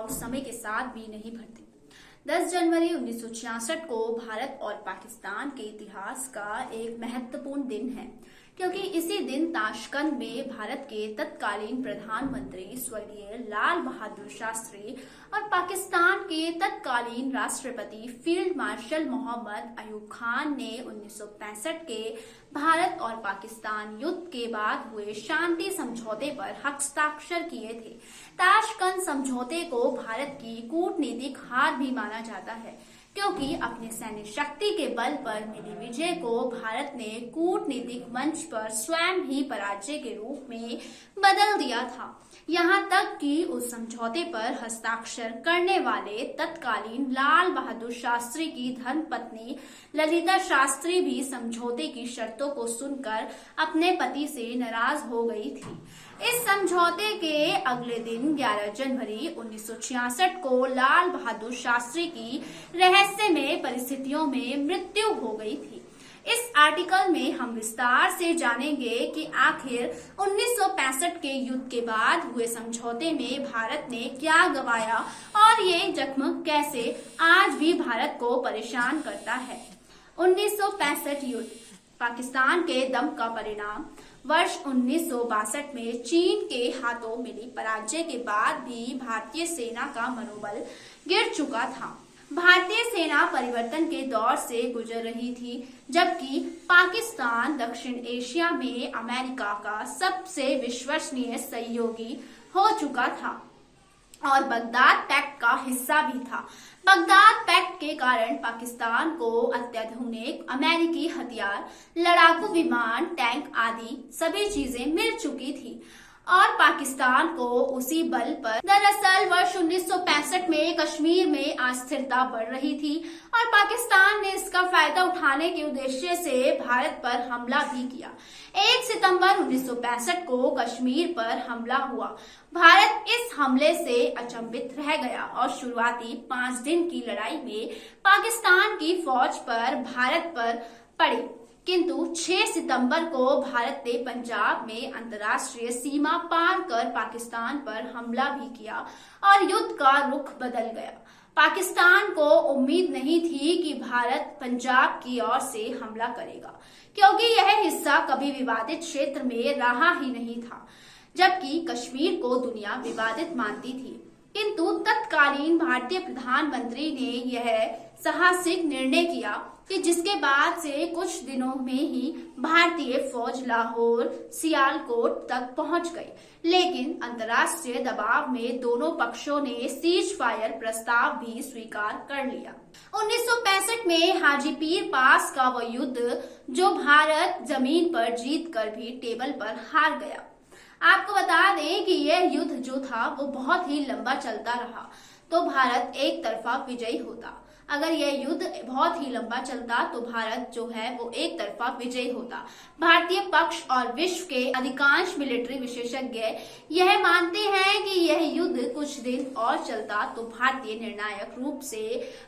और समय के साथ भी नहीं भरती। 10 जनवरी 1966 को भारत और पाकिस्तान के इतिहास का एक महत्वपूर्ण दिन है, क्योंकि इसी दिन ताशकंद में भारत के तत्कालीन प्रधानमंत्री स्वर्गीय लाल बहादुर शास्त्री और पाकिस्तान के तत्कालीन राष्ट्रपति फील्ड मार्शल मोहम्मद अयूब खान ने 1965 के भारत और पाकिस्तान युद्ध के बाद हुए शांति समझौते पर हस्ताक्षर किए थे। ताशकंद समझौते को भारत की कूटनीतिक हार भी माना जाता है, क्योंकि अपने सैन्य शक्ति के बल पर मिली विजय को भारत ने कूटनीतिक मंच पर स्वयं ही पराजय के रूप में बदल दिया था। यहाँ तक कि उस समझौते पर हस्ताक्षर करने वाले तत्कालीन लाल बहादुर शास्त्री की धर्मपत्नी ललिता शास्त्री भी समझौते की शर्तों को सुनकर अपने पति से नाराज हो गई थी। इस समझौते के अगले दिन 11 जनवरी 1966 को लाल बहादुर शास्त्री की रहस्यमय परिस्थितियों में मृत्यु हो गई थी। इस आर्टिकल में हम विस्तार से जानेंगे कि आखिर 1965 के युद्ध के बाद हुए समझौते में भारत ने क्या गंवाया और ये जख्म कैसे आज भी भारत को परेशान करता है। 1965 युद्ध पाकिस्तान के दम का परिणाम। वर्ष 1962 में चीन के हाथों मिली पराजय के बाद भी भारतीय सेना का मनोबल गिर चुका था। भारतीय सेना परिवर्तन के दौर से गुजर रही थी, जबकि पाकिस्तान दक्षिण एशिया में अमेरिका का सबसे विश्वसनीय सहयोगी हो चुका था और बगदाद पैक्ट का हिस्सा भी था। बगदाद पैक्ट के कारण पाकिस्तान को अत्याधुनिक अमेरिकी हथियार, लड़ाकू विमान, टैंक आदि सभी चीजें मिल चुकी थी और पाकिस्तान को उसी बल पर दरअसल वर्ष 1965 में कश्मीर में अस्थिरता बढ़ रही थी और पाकिस्तान ने इसका फायदा उठाने के उद्देश्य से भारत पर हमला भी किया। 1 सितंबर 1965 को कश्मीर पर हमला हुआ। भारत इस हमले से अचंभित रह गया और शुरुआती 5 दिन की लड़ाई में पाकिस्तान की फौज पर भारत पर पड़ी, किंतु 6 सितंबर को भारत ने पंजाब में अंतर्राष्ट्रीय सीमा पार कर पाकिस्तान पर हमला भी किया और युद्ध का रुख बदल गया। पाकिस्तान को उम्मीद नहीं थी कि भारत पंजाब की ओर से हमला करेगा, क्योंकि यह हिस्सा कभी विवादित क्षेत्र में रहा ही नहीं था, जबकि कश्मीर को दुनिया विवादित मानती थी। किंतु तत्कालीन भारतीय प्रधानमंत्री ने यह साहसिक निर्णय किया कि जिसके बाद से कुछ दिनों में ही भारतीय फौज लाहौर, सियालकोट तक पहुंच गई। लेकिन अंतर्राष्ट्रीय दबाव में दोनों पक्षों ने सीज फायर प्रस्ताव भी स्वीकार कर लिया। 1965 में हाजी पीर पास का वह युद्ध जो भारत जमीन पर जीत कर भी टेबल पर हार गया। आपको बता दें कि यह युद्ध जो था वो बहुत ही लंबा चलता रहा तो भारत एक तरफा विजयी होता। अगर यह युद्ध बहुत ही लंबा चलता तो भारत जो है वो एक तरफा विजयी होता। भारतीय पक्ष और विश्व के अधिकांश मिलिट्री विशेषज्ञ यह मानते हैं कि यह युद्ध कुछ दिन और चलता तो भारतीय निर्णायक रूप से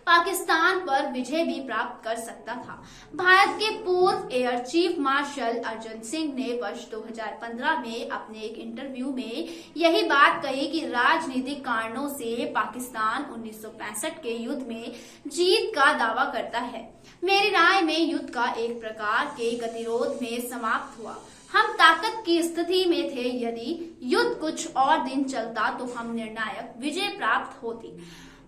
पाकिस्तान पर विजय भी प्राप्त कर सकता था। भारत के पूर्व air chief marshal Arjan Singh ने वर्ष 2015 में अपने एक इंटरव्यू में यही बात कही कि राजनीतिक कारणों से पाकिस्तान 1965 के युद्ध में जीत का दावा करता है। मेरी राय में युद्ध का एक प्रकार के गतिरोध में समाप्त हुआ। हम ताकत की स्थिति में थे। यदि युद्ध कुछ और दिन चलता तो हम निर्णायक विजय प्राप्त होती।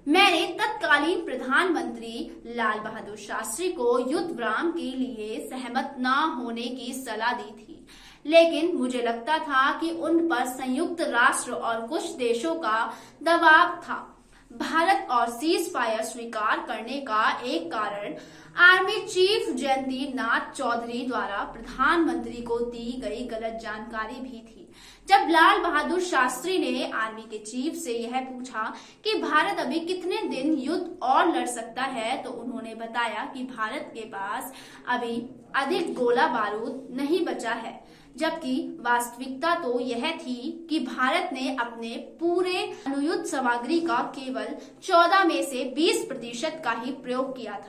मैंने तत्कालीन प्रधानमंत्री लाल बहादुर शास्त्री को युद्ध विराम के लिए सहमत न होने की सलाह दी थी, लेकिन मुझे लगता था कि उन पर संयुक्त राष्ट्र और कुछ देशों का दबाव था। भारत और सीज फायर स्वीकार करने का एक कारण आर्मी चीफ जयंती नाथ चौधरी द्वारा प्रधानमंत्री को दी गई गलत जानकारी भी थी। जब लाल बहादुर शास्त्री ने आर्मी के चीफ से यह पूछा कि भारत अभी कितने दिन युद्ध और लड़ सकता है, तो उन्होंने बताया कि भारत के पास अभी अधिक गोला बारूद नहीं बचा है, जबकि वास्तविकता तो यह थी कि भारत ने अपने पूरे अनुयुद्ध सामग्री का केवल 14 में से 20% का ही प्रयोग किया था।